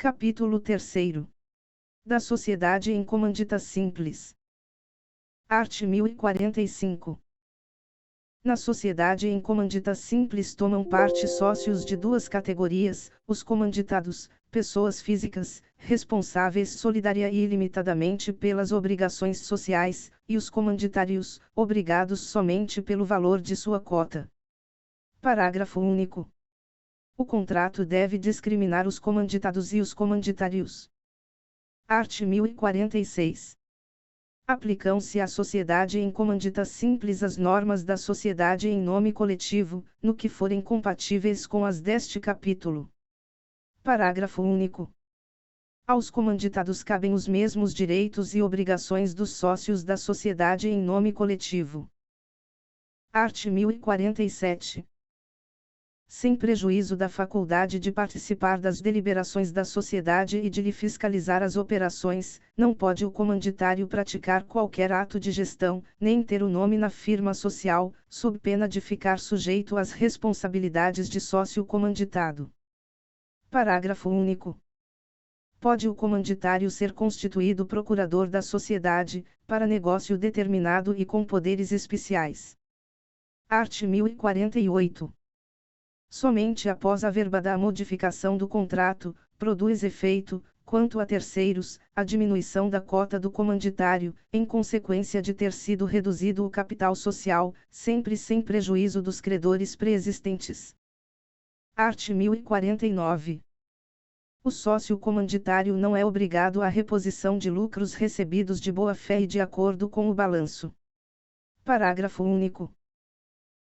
Capítulo 3. Da sociedade em comandita simples. Art. 1045. Na sociedade em comandita simples tomam parte sócios de duas categorias: os comanditados, pessoas físicas, responsáveis solidária e ilimitadamente pelas obrigações sociais, e os comanditários, obrigados somente pelo valor de sua cota. Parágrafo único. O contrato deve discriminar os comanditados e os comanditários. Art. 1046. Aplicam-se à sociedade em comandita simples as normas da sociedade em nome coletivo, no que forem compatíveis com as deste capítulo. Parágrafo único. Aos comanditados cabem os mesmos direitos e obrigações dos sócios da sociedade em nome coletivo. Art. 1047. Sem prejuízo da faculdade de participar das deliberações da sociedade e de lhe fiscalizar as operações, não pode o comanditário praticar qualquer ato de gestão, nem ter o nome na firma social, sob pena de ficar sujeito às responsabilidades de sócio comanditado. Parágrafo único. Pode o comanditário ser constituído procurador da sociedade, para negócio determinado e com poderes especiais. Art. 1048. Somente após a verbada modificação do contrato, produz efeito, quanto a terceiros, a diminuição da cota do comanditário, em consequência de ter sido reduzido o capital social, sempre sem prejuízo dos credores preexistentes. Art. 1049. O sócio comanditário não é obrigado à reposição de lucros recebidos de boa-fé e de acordo com o balanço. Parágrafo único.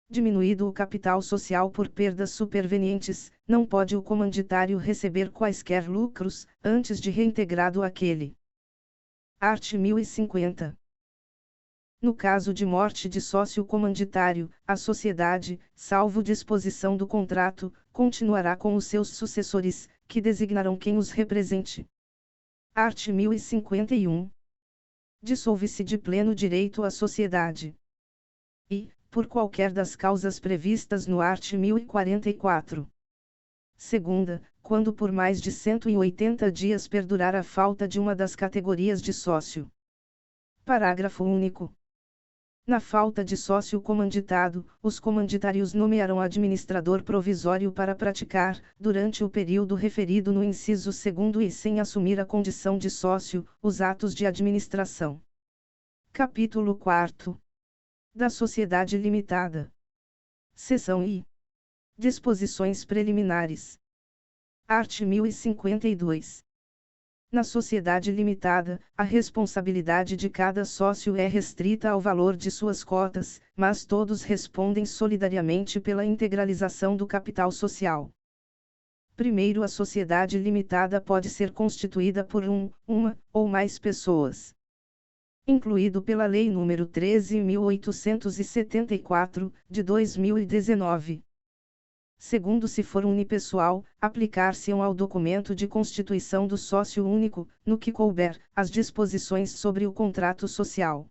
Diminuído o capital social por perdas supervenientes, não pode o comanditário receber quaisquer lucros, antes de reintegrado aquele. Art. 1050. No caso de morte de sócio comanditário, a sociedade, salvo disposição do contrato, continuará com os seus sucessores, que designarão quem os represente. Art. 1051. Dissolve-se de pleno direito a sociedade. E, por qualquer das causas previstas no art. 1044. Segunda, quando por mais de 180 dias perdurar a falta de uma das categorias de sócio. Parágrafo único. Na falta de sócio comanditado, os comanditários nomearão administrador provisório para praticar, durante o período referido no inciso 2º e sem assumir a condição de sócio, os atos de administração. Capítulo 4. Da sociedade limitada. Seção I. Disposições preliminares. Art. 1052. Na sociedade limitada, a responsabilidade de cada sócio é restrita ao valor de suas cotas, mas todos respondem solidariamente pela integralização do capital social. Primeiro, a sociedade limitada pode ser constituída por uma ou mais pessoas. Incluído pela Lei nº 13.874, de 2019. Segundo, se for unipessoal, aplicar-se-ão ao documento de constituição do sócio único, no que couber, as disposições sobre o contrato social.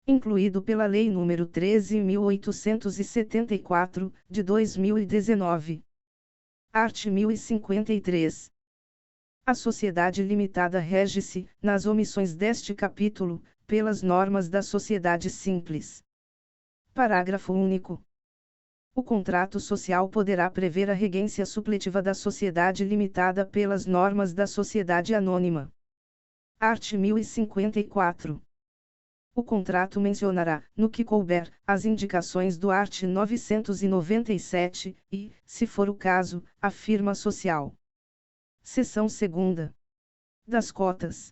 Incluído pela Lei nº 13.874, de 2019. Art. 1053. A sociedade limitada rege-se, nas omissões deste capítulo, pelas normas da sociedade simples. Parágrafo único. O contrato social poderá prever a regência supletiva da sociedade limitada pelas normas da sociedade anônima. Art. 1054. O contrato mencionará, no que couber, as indicações do art. 997, e, se for o caso, a firma social. Seção 2ª. Das cotas.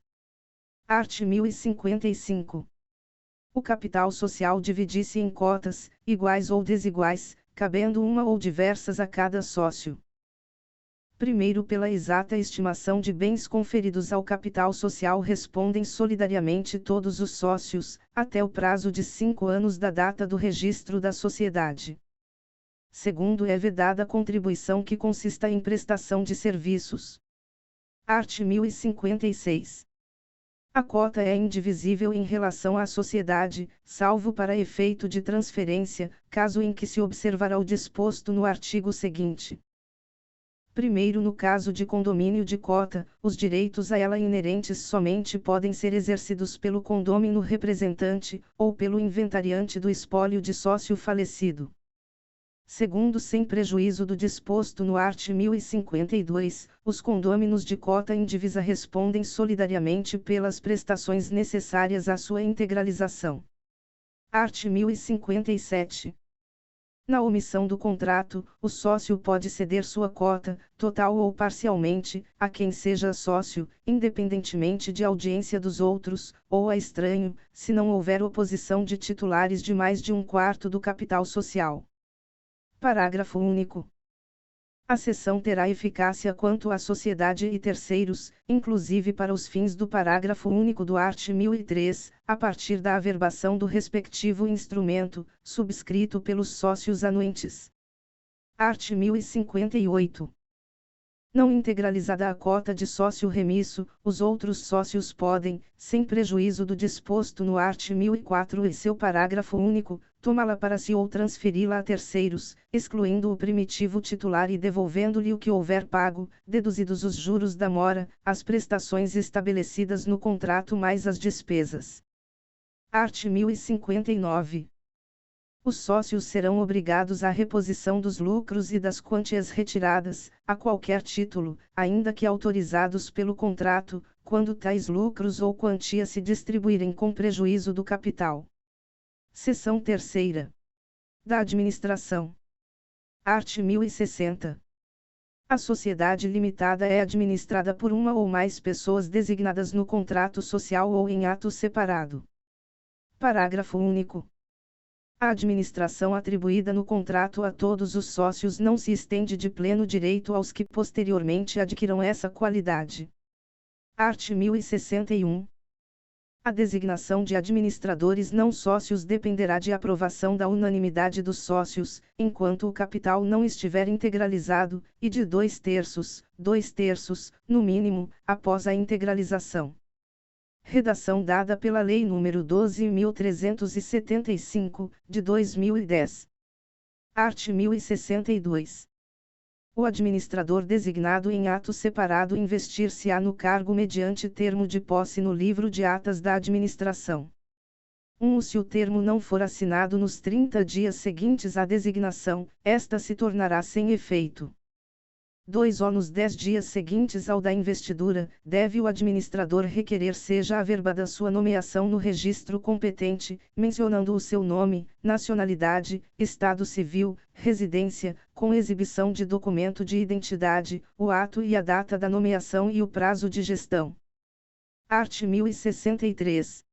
Art. 1055. O capital social divide-se em cotas, iguais ou desiguais, cabendo uma ou diversas a cada sócio. Primeiro, pela exata estimação de bens conferidos ao capital social respondem solidariamente todos os sócios, até o prazo de 5 anos da data do registro da sociedade. Segundo, é vedada a contribuição que consista em prestação de serviços. Art. 1056. A cota é indivisível em relação à sociedade, salvo para efeito de transferência, caso em que se observará o disposto no artigo seguinte. Primeiro, no caso de condomínio de cota, os direitos a ela inerentes somente podem ser exercidos pelo condômino representante, ou pelo inventariante do espólio de sócio falecido. Segundo, sem prejuízo do disposto no art. 1052, os condôminos de cota indivisa respondem solidariamente pelas prestações necessárias à sua integralização. Art. 1057. Na omissão do contrato, o sócio pode ceder sua cota, total ou parcialmente, a quem seja sócio, independentemente de audiência dos outros, ou a estranho, se não houver oposição de titulares de mais de 1/4 do capital social. Parágrafo único. A cessão terá eficácia quanto à sociedade e terceiros, inclusive para os fins do parágrafo único do art. 1003, a partir da averbação do respectivo instrumento, subscrito pelos sócios anuentes. Art. 1058. Não integralizada a cota de sócio remisso, os outros sócios podem, sem prejuízo do disposto no art. 1004 e seu parágrafo único, tomá-la para si ou transferi-la a terceiros, excluindo o primitivo titular e devolvendo-lhe o que houver pago, deduzidos os juros da mora, as prestações estabelecidas no contrato mais as despesas. Art. 1059. Os sócios serão obrigados à reposição dos lucros e das quantias retiradas, a qualquer título, ainda que autorizados pelo contrato, quando tais lucros ou quantia se distribuírem com prejuízo do capital. Seção 3ª. Da Administração. Art. 1060. A sociedade limitada é administrada por uma ou mais pessoas designadas no contrato social ou em ato separado. Parágrafo único. A administração atribuída no contrato a todos os sócios não se estende de pleno direito aos que posteriormente adquiram essa qualidade. Art. 1061. A designação de administradores não sócios dependerá de aprovação da unanimidade dos sócios, enquanto o capital não estiver integralizado, e de 2/3, no mínimo, após a integralização. Redação dada pela Lei nº 12.375, de 2010. Art. 1062. O administrador designado em ato separado investir-se-á no cargo mediante termo de posse no livro de atas da administração. 1. Se o termo não for assinado nos 30 dias seguintes à designação, esta se tornará sem efeito. 2. Nos 10 dias seguintes ao da investidura, deve o administrador requerer seja averbada sua nomeação no registro competente, mencionando o seu nome, nacionalidade, estado civil, residência, com exibição de documento de identidade, o ato e a data da nomeação e o prazo de gestão. Art. 1063.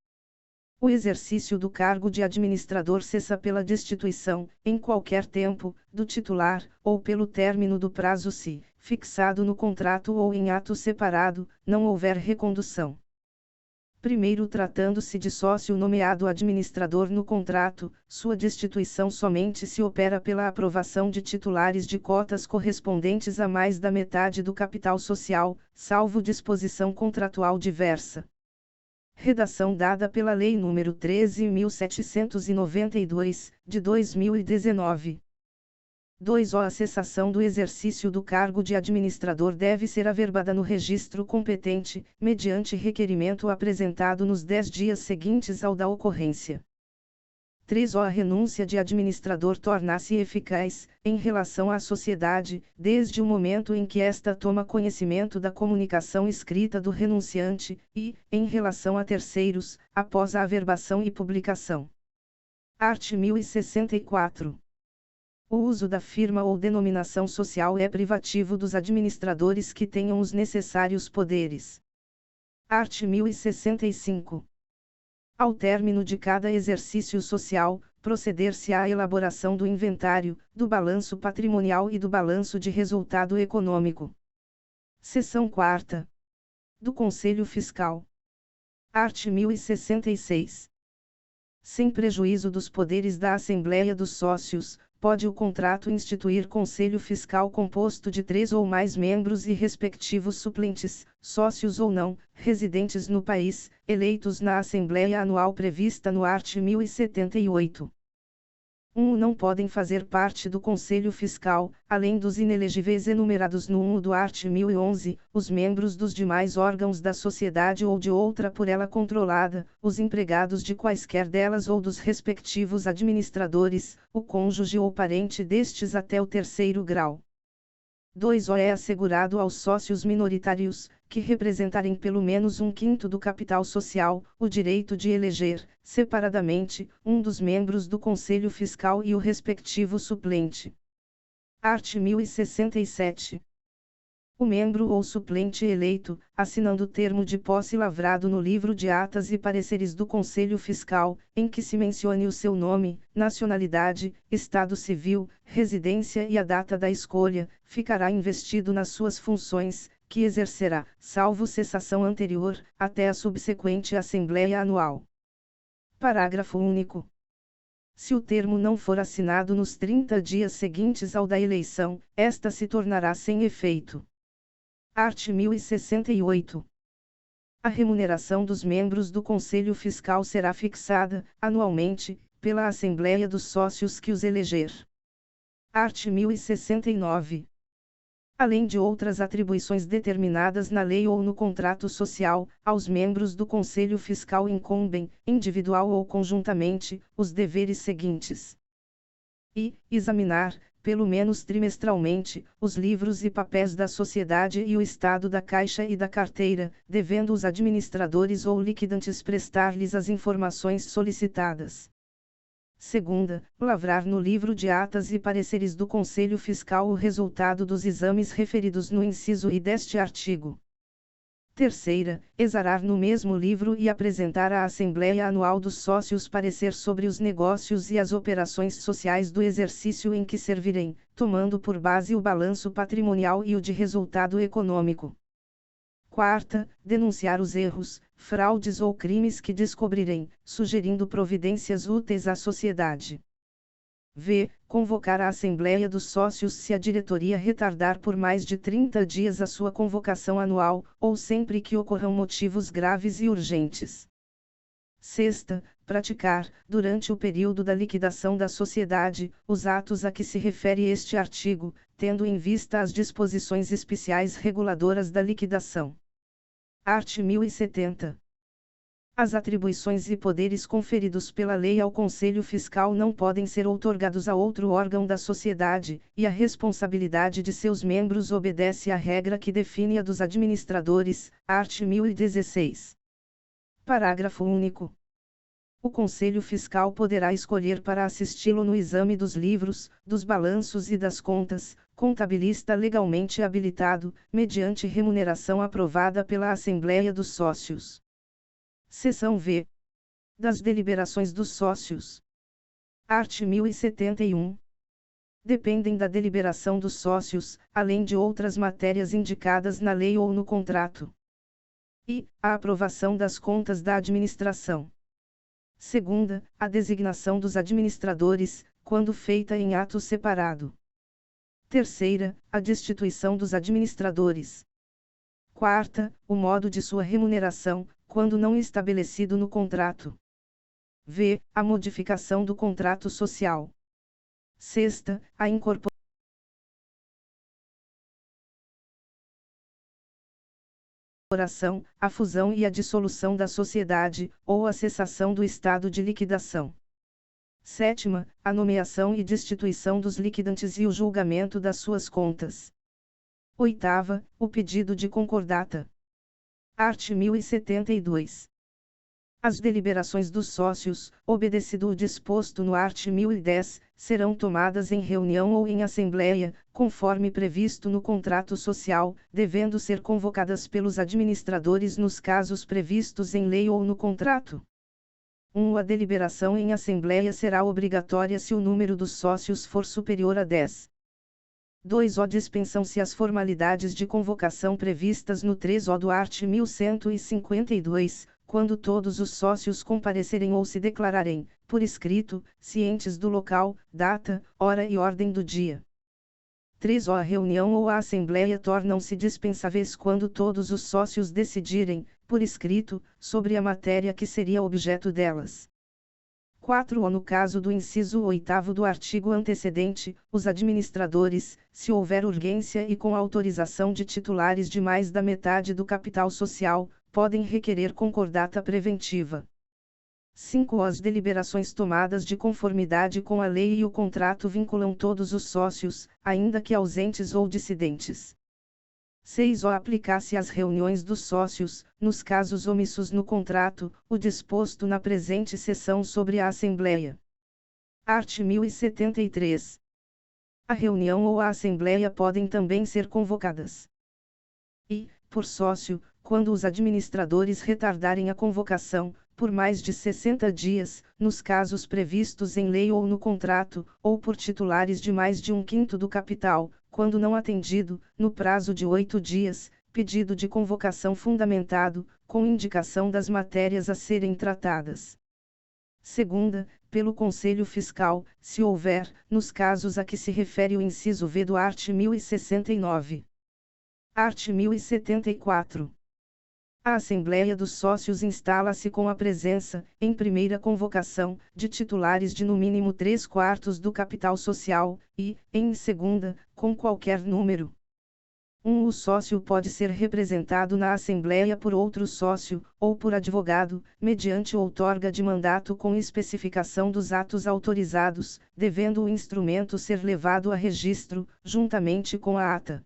O exercício do cargo de administrador cessa pela destituição, em qualquer tempo, do titular, ou pelo término do prazo se, fixado no contrato ou em ato separado, não houver recondução. Primeiro, tratando-se de sócio nomeado administrador no contrato, sua destituição somente se opera pela aprovação de titulares de cotas correspondentes a mais da metade do capital social, salvo disposição contratual diversa. Redação dada pela Lei nº 13.792, de 2019. 2. A cessação do exercício do cargo de administrador deve ser averbada no registro competente, mediante requerimento apresentado nos 10 dias seguintes ao da ocorrência. 3. A renúncia de administrador torna-se eficaz, em relação à sociedade, desde o momento em que esta toma conhecimento da comunicação escrita do renunciante, e, em relação a terceiros, após a averbação e publicação. Art. 1064. O uso da firma ou denominação social é privativo dos administradores que tenham os necessários poderes. Art. 1065. Ao término de cada exercício social, proceder-se-á à elaboração do inventário, do balanço patrimonial e do balanço de resultado econômico. Seção 4ª. Do Conselho Fiscal. Art. 1066. Sem prejuízo dos poderes da Assembleia dos Sócios, pode o contrato instituir Conselho Fiscal composto de 3 ou mais membros e respectivos suplentes, sócios ou não, residentes no país, eleitos na Assembleia Anual prevista no art. 1078. Não podem fazer parte do Conselho Fiscal, além dos inelegíveis enumerados no 1 do art. 1011, os membros dos demais órgãos da sociedade ou de outra por ela controlada, os empregados de quaisquer delas ou dos respectivos administradores, o cônjuge ou parente destes até o terceiro grau. 2. É assegurado aos sócios minoritários, que representarem pelo menos um quinto do capital social, o direito de eleger, separadamente, um dos membros do Conselho Fiscal e o respectivo suplente. Art. 1067. O membro ou suplente eleito, assinando o termo de posse lavrado no livro de atas e pareceres do Conselho Fiscal, em que se mencione o seu nome, nacionalidade, estado civil, residência e a data da escolha, ficará investido nas suas funções, que exercerá, salvo cessação anterior, até a subsequente Assembleia Anual. Parágrafo único. Se o termo não for assinado nos 30 dias seguintes ao da eleição, esta se tornará sem efeito. Art. 1068. A remuneração dos membros do Conselho Fiscal será fixada, anualmente, pela Assembleia dos Sócios que os eleger. Art. 1069. Além de outras atribuições determinadas na lei ou no contrato social, aos membros do Conselho Fiscal incumbem, individual ou conjuntamente, os deveres seguintes: examinar, pelo menos trimestralmente, os livros e papéis da sociedade e o estado da caixa e da carteira, devendo os administradores ou liquidantes prestar-lhes as informações solicitadas. Segunda, lavrar no livro de atas e pareceres do Conselho Fiscal o resultado dos exames referidos no inciso I deste artigo. Terceira, exarar no mesmo livro e apresentar à Assembleia Anual dos Sócios parecer sobre os negócios e as operações sociais do exercício em que servirem, tomando por base o balanço patrimonial e o de resultado econômico. Quarta, denunciar os erros, fraudes ou crimes que descobrirem, sugerindo providências úteis à sociedade. Convocar a Assembleia dos Sócios se a diretoria retardar por mais de 30 dias a sua convocação anual, ou sempre que ocorram motivos graves e urgentes. Sexta, praticar, durante o período da liquidação da sociedade, os atos a que se refere este artigo, tendo em vista as disposições especiais reguladoras da liquidação. Art. 1070. As atribuições e poderes conferidos pela lei ao Conselho Fiscal não podem ser outorgados a outro órgão da sociedade, e a responsabilidade de seus membros obedece à regra que define a dos administradores, art. 1016. Parágrafo único. O Conselho Fiscal poderá escolher para assisti-lo no exame dos livros, dos balanços e das contas, contabilista legalmente habilitado, mediante remuneração aprovada pela Assembleia dos Sócios. Seção V. Das deliberações dos sócios. Art. 1071. Dependem da deliberação dos sócios, além de outras matérias indicadas na lei ou no contrato. A aprovação das contas da administração. Segunda, a designação dos administradores, quando feita em ato separado. Terceira, a destituição dos administradores. Quarta, o modo de sua remuneração, quando não estabelecido no contrato. A modificação do contrato social. Sexta, a incorporação a fusão e a dissolução da sociedade, ou a cessação do estado de liquidação. Sétima, a nomeação e destituição dos liquidantes e o julgamento das suas contas. Oitava, o pedido de concordata. Art. 1072. As deliberações dos sócios, obedecido o disposto no art. 1010, serão tomadas em reunião ou em assembleia, conforme previsto no contrato social, devendo ser convocadas pelos administradores nos casos previstos em lei ou no contrato. A deliberação em assembleia será obrigatória se o número dos sócios for superior a 10. 2. Dispensam-se as formalidades de convocação previstas no 3 do art. 1152, quando todos os sócios comparecerem ou se declararem, por escrito, cientes do local, data, hora e ordem do dia. 3. A reunião ou a assembleia tornam-se dispensáveis quando todos os sócios decidirem, por escrito, sobre a matéria que seria objeto delas. 4. Ou no caso do inciso 8º do artigo antecedente, os administradores, se houver urgência e com autorização de titulares de mais da metade do capital social, podem requerer concordata preventiva. 5. As deliberações tomadas de conformidade com a lei e o contrato vinculam todos os sócios, ainda que ausentes ou dissidentes. 6. Aplicar-se às reuniões dos sócios, nos casos omissos no contrato, o disposto na presente seção sobre a Assembleia. Art. 1073. A reunião ou a Assembleia podem também ser convocadas. E, por sócio, quando os administradores retardarem a convocação, por mais de 60 dias, nos casos previstos em lei ou no contrato, ou por titulares de mais de 1/5 do capital, quando não atendido, no prazo de 8 dias, pedido de convocação fundamentado, com indicação das matérias a serem tratadas. Segunda, pelo Conselho Fiscal, se houver, nos casos a que se refere o inciso V do art. 1069. Art. 1074. A Assembleia dos Sócios instala-se com a presença, em primeira convocação, de titulares de no mínimo 3/4 do capital social, e, em segunda, com qualquer número. O sócio pode ser representado na Assembleia por outro sócio, ou por advogado, mediante outorga de mandato com especificação dos atos autorizados, devendo o instrumento ser levado a registro, juntamente com a ata.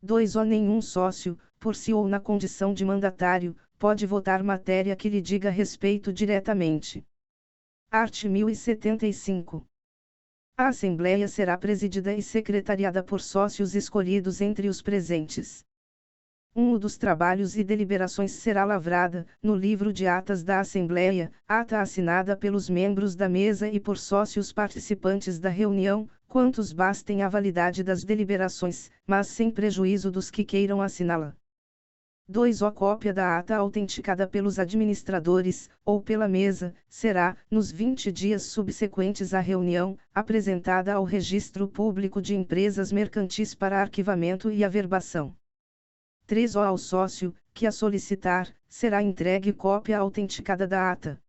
2. Nenhum sócio, por si ou na condição de mandatário, pode votar matéria que lhe diga respeito diretamente. Art. 1075. A Assembleia será presidida e secretariada por sócios escolhidos entre os presentes. Um dos trabalhos e deliberações será lavrada, no livro de atas da Assembleia, ata assinada pelos membros da mesa e por sócios participantes da reunião, quantos bastem a validade das deliberações, mas sem prejuízo dos que queiram assiná-la. 2. Cópia da ata autenticada pelos administradores, ou pela mesa, será, nos 20 dias subsequentes à reunião, apresentada ao Registro Público de Empresas Mercantis para arquivamento e averbação. 3. Ao sócio, que a solicitar, será entregue cópia autenticada da ata.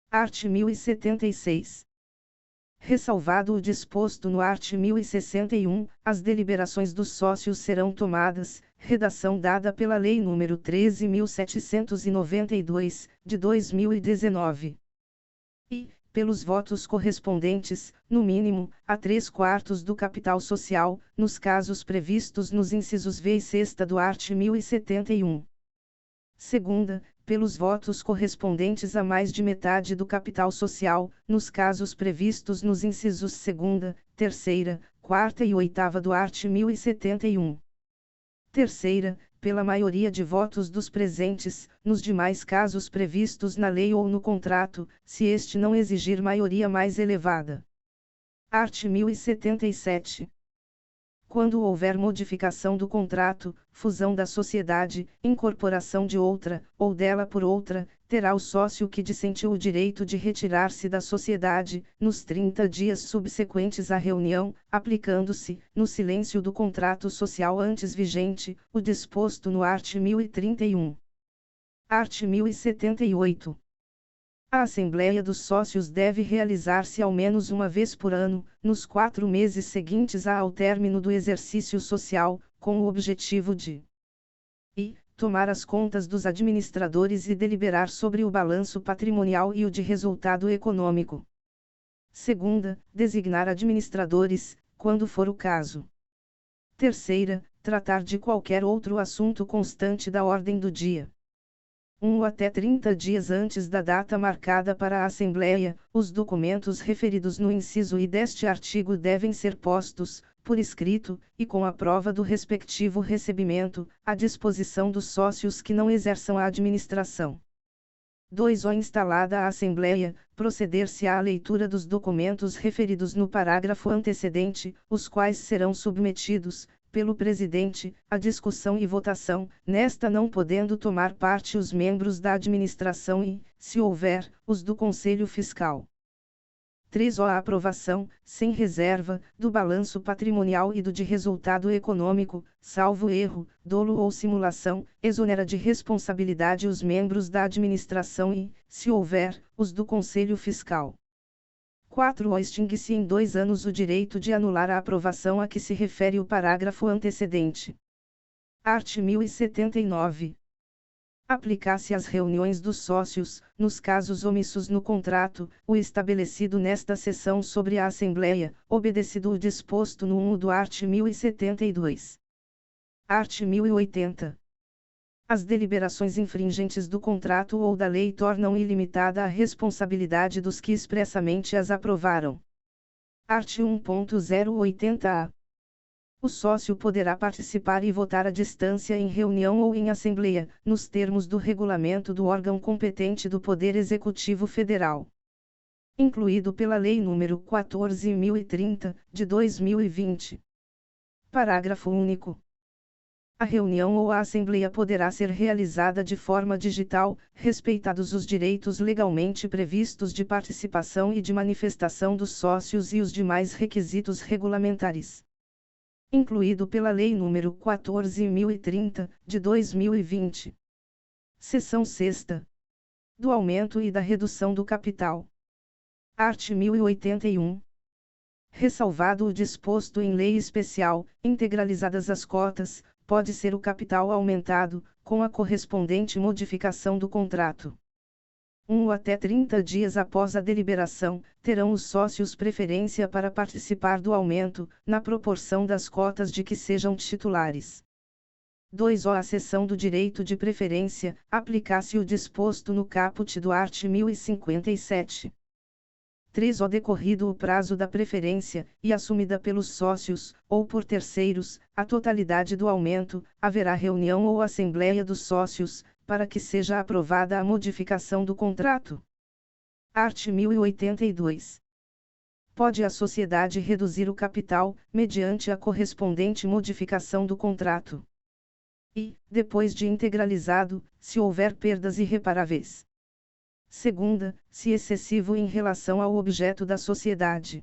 Art. 1076. Ressalvado o disposto no art. 1061, as deliberações dos sócios serão tomadas, redação dada pela Lei nº 13.792, de 2019. E, pelos votos correspondentes, no mínimo, a 3/4 do capital social, nos casos previstos nos incisos V e sexta do art. 1071. Segunda, pelos votos correspondentes a mais de metade do capital social, nos casos previstos nos incisos segunda, terceira, quarta e oitava do art. 1071. Terceira, pela maioria de votos dos presentes, nos demais casos previstos na lei ou no contrato, se este não exigir maioria mais elevada. Art. 1077. Quando houver modificação do contrato, fusão da sociedade, incorporação de outra, ou dela por outra, terá o sócio que dissentiu o direito de retirar-se da sociedade, nos 30 dias subsequentes à reunião, aplicando-se, no silêncio do contrato social antes vigente, o disposto no art. 1031. Art. 1078. A Assembleia dos Sócios deve realizar-se ao menos uma vez por ano, nos 4 meses seguintes ao término do exercício social, com o objetivo de tomar as contas dos administradores e deliberar sobre o balanço patrimonial e o de resultado econômico. Segunda, designar administradores, quando for o caso. Terceira, tratar de qualquer outro assunto constante da ordem do dia. Até 30 dias antes da data marcada para a Assembleia, os documentos referidos no inciso I deste artigo devem ser postos, por escrito, e com a prova do respectivo recebimento, à disposição dos sócios que não exerçam a administração. 2. Instalada a Assembleia, proceder-se-á à leitura dos documentos referidos no parágrafo antecedente, os quais serão submetidos, pelo Presidente, à discussão e votação, nesta não podendo tomar parte os membros da administração e, se houver, os do Conselho Fiscal. 3. A aprovação, sem reserva, do balanço patrimonial e do de resultado econômico, salvo erro, dolo ou simulação, exonera de responsabilidade os membros da administração e, se houver, os do Conselho Fiscal. 4. Extingue-se em 2 anos o direito de anular a aprovação a que se refere o parágrafo antecedente. Art. 1079. Aplicar-se às reuniões dos sócios, nos casos omissos no contrato, o estabelecido nesta seção sobre a Assembleia, obedecido o disposto no 1 do art. 1072. Art. 1080. As deliberações infringentes do contrato ou da lei tornam ilimitada a responsabilidade dos que expressamente as aprovaram. Art. 1.080-A. O sócio poderá participar e votar à distância em reunião ou em assembleia, nos termos do regulamento do órgão competente do Poder Executivo Federal. Incluído pela Lei nº 14.030, de 2020. Parágrafo único. A reunião ou a assembleia poderá ser realizada de forma digital, respeitados os direitos legalmente previstos de participação e de manifestação dos sócios e os demais requisitos regulamentares. Incluído pela Lei nº 14.030, de 2020. Seção 6ª. Do aumento e da redução do capital. Art. 1081. Ressalvado o disposto em lei especial, integralizadas as cotas, pode ser o capital aumentado, com a correspondente modificação do contrato. 1 ou até 30 dias após a deliberação, terão os sócios preferência para participar do aumento, na proporção das cotas de que sejam titulares. 2. A cessão do direito de preferência, aplicar-se o disposto no caput do art. 1057. 3. Decorrido o prazo da preferência, e assumida pelos sócios, ou por terceiros, a totalidade do aumento, haverá reunião ou assembleia dos sócios, para que seja aprovada a modificação do contrato. Art. 1082. Pode a sociedade reduzir o capital, mediante a correspondente modificação do contrato. E, depois de integralizado, se houver perdas irreparáveis. Segunda, se excessivo em relação ao objeto da sociedade.